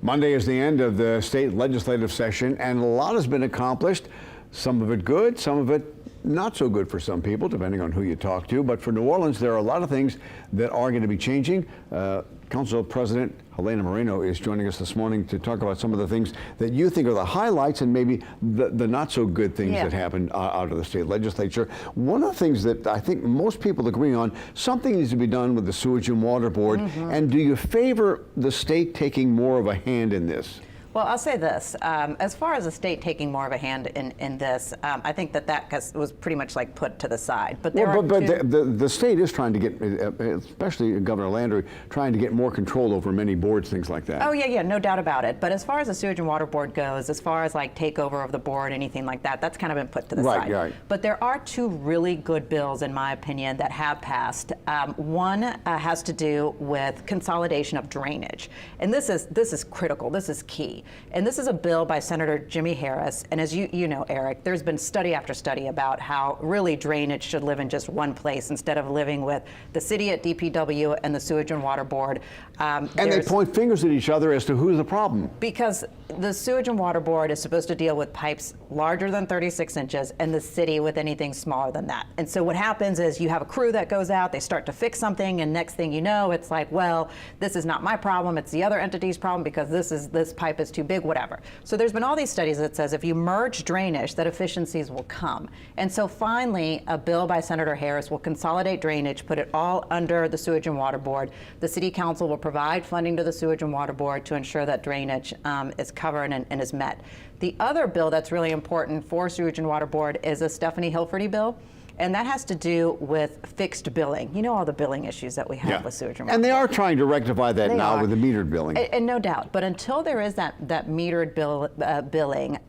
Monday is the end of the state legislative session, and a lot has been accomplished. Some of it good, some of it not so good for some people, depending on who you talk to. But for New Orleans, there are a lot of things that are going to be changing. Council President Helena Moreno is joining us this morning to talk about some of the things that you think are the highlights and maybe the not so good things that happened out of the state legislature. One of the things that I think most people agree on, something needs to be done with the Sewage and Water Board. And do you favor the state taking more of a hand in this? Well, I'll say this. As far as the state taking more of a hand in this, I think that was pretty much like put to the side. But the state is trying to get, especially Governor Landry, trying to get more control over many boards, things like that. Oh, yeah, no doubt about it. But as far as the Sewage and Water Board goes, as far as like takeover of the board, anything like that, that's kind of been put to the side. Right. But there are two really good bills, in my opinion, that have passed. One has to do with consolidation of drainage. And this is critical. This is key. And this is a bill by Senator Jimmy Harris. And as you know, Eric, there's been study after study about how really drainage should live in just one place instead of living with the city at DPW and the Sewage and Water Board. And they point fingers at each other as to who's the problem. Because the Sewage and Water Board is supposed to deal with pipes larger than 36 inches and the city with anything smaller than that. And so what happens is you have a crew that goes out, they start to fix something, and next thing you know, it's like, well, this is not my problem, it's the other entity's problem because this pipe is too big, whatever. So there's been all these studies that says if you merge drainage, that efficiencies will come. And so finally, a bill by Senator Harris will consolidate drainage, put it all under the Sewage and Water Board. The City Council will provide funding to the Sewage and Water Board to ensure that drainage is covered and is met. The other bill that's really important for Sewage and Water Board is a Stephanie Hilferty bill. And that has to do with fixed billing. You know all the billing issues that we have with Sewage and Water. And they are trying to rectify that now with the metered billing. And no doubt. But until there is that metered billing,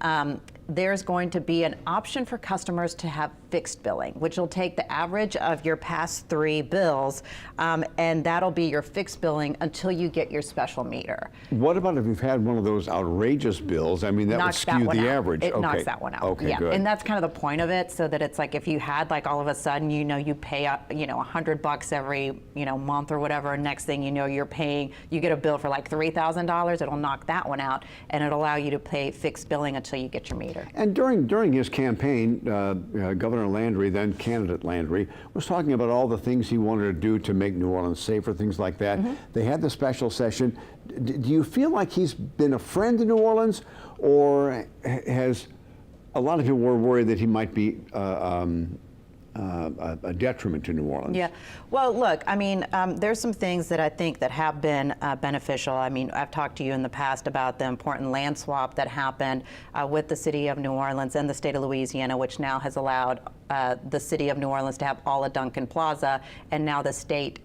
there's going to be an option for customers to have fixed billing, which will take the average of your past 3 bills, and that'll be your fixed billing until you get your special meter. What about if you've had one of those outrageous bills? I mean, that would skew the average. It knocks that one out. Okay, good. And that's kind of the point of it, so that it's like if you had like all of a sudden, you pay $100 every month or whatever, and next thing you know, you get a bill for like $3,000. It'll knock that one out, and it'll allow you to pay fixed billing until you get your meter. And during his campaign, Governor Landry, then candidate Landry, was talking about all the things he wanted to do to make New Orleans safer, things like that. They had the special session. Do you feel like he's been a friend to New Orleans, or has a lot of people were worried that he might be a detriment to New Orleans? Yeah, well, look, I mean, there's some things that I think that have been beneficial. I mean, I've talked to you in the past about the important land swap that happened with the city of New Orleans and the state of Louisiana, which now has allowed the city of New Orleans to have all of Duncan Plaza, and now the state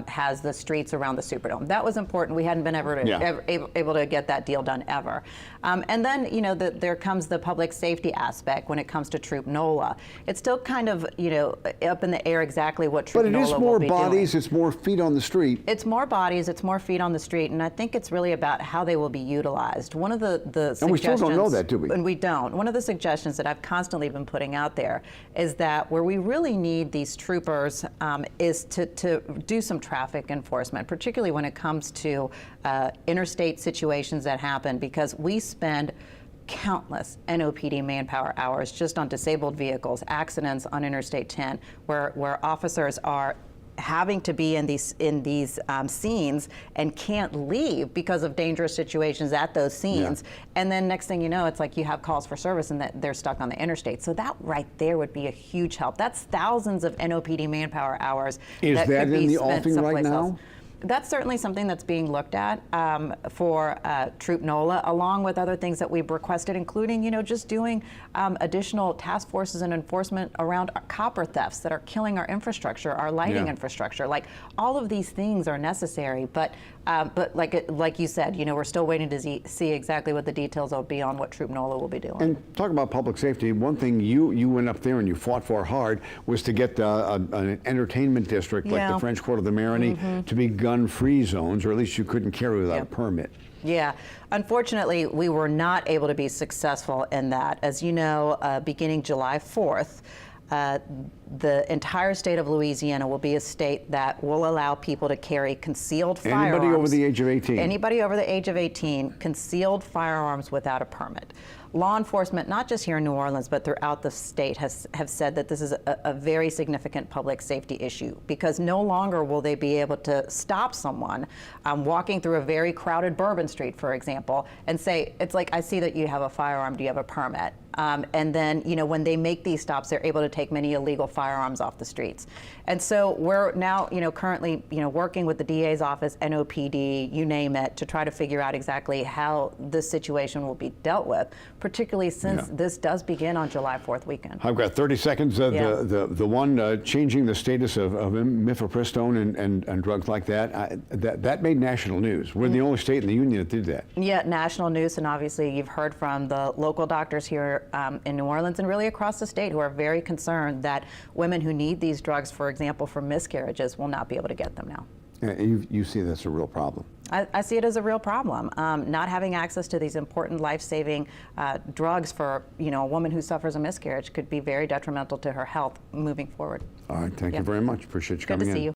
has the streets around the Superdome. That was important. We hadn't been able to get that deal done ever. And then, there comes the public safety aspect when it comes to Troop NOLA. It's still kind of, up in the air exactly what Troop NOLA will be doing. But it is more bodies, it's more feet on the street. It's more bodies, it's more feet on the street, and I think it's really about how they will be utilized. One of the suggestions... And we still don't know that, do we? And we don't. One of the suggestions that I've constantly been putting out there is that where we really need these troopers is to do some traffic enforcement, particularly when it comes to interstate situations that happen, because we spend countless NOPD manpower hours just on disabled vehicles, accidents on Interstate 10, where officers are having to be in these scenes and can't leave because of dangerous situations at those scenes. And then next thing you know, it's like you have calls for service and that they're stuck on the interstate. So that right there would be a huge help. That's thousands of NOPD manpower hours. Is that in the offing right now? That's certainly something that's being looked at for Troop NOLA, along with other things that we've requested, including, just doing additional task forces and enforcement around copper thefts that are killing our infrastructure, our lighting infrastructure. Like, all of these things are necessary, but like you said, we're still waiting to see exactly what the details will be on what Troop NOLA will be doing. And talk about public safety. One thing you went up there and you fought for hard was to get an entertainment district like the French Quarter of the Marigny to be gun-free zones, or at least you couldn't carry without a permit. Yeah, unfortunately, we were not able to be successful in that. As you know, beginning July 4th, the entire state of Louisiana will be a state that will allow people to carry concealed firearms. Anybody over the age of 18? Anybody over the age of 18, concealed firearms without a permit. Law enforcement, not just here in New Orleans, but throughout the state, have said that this is a very significant public safety issue, because no longer will they be able to stop someone walking through a very crowded Bourbon Street, for example, and say, it's like, I see that you have a firearm, do you have a permit? And then, when they make these stops, they're able to take many illegal firearms off the streets. And so we're now, currently, working with the DA's office, NOPD, you name it, to try to figure out exactly how this situation will be dealt with, particularly since this does begin on July 4th weekend. I've got 30 seconds. The one changing the status of mifepristone and drugs like that, that made national news. We're the only state in the union that did that. Yeah, national news, and obviously you've heard from the local doctors here in New Orleans and really across the state who are very concerned that women who need these drugs, for example, for miscarriages, will not be able to get them now. You see that's a real problem. I see it as a real problem. Not having access to these important life-saving drugs for a woman who suffers a miscarriage could be very detrimental to her health moving forward. All right, thank you very much. Appreciate you coming in. Good to see you.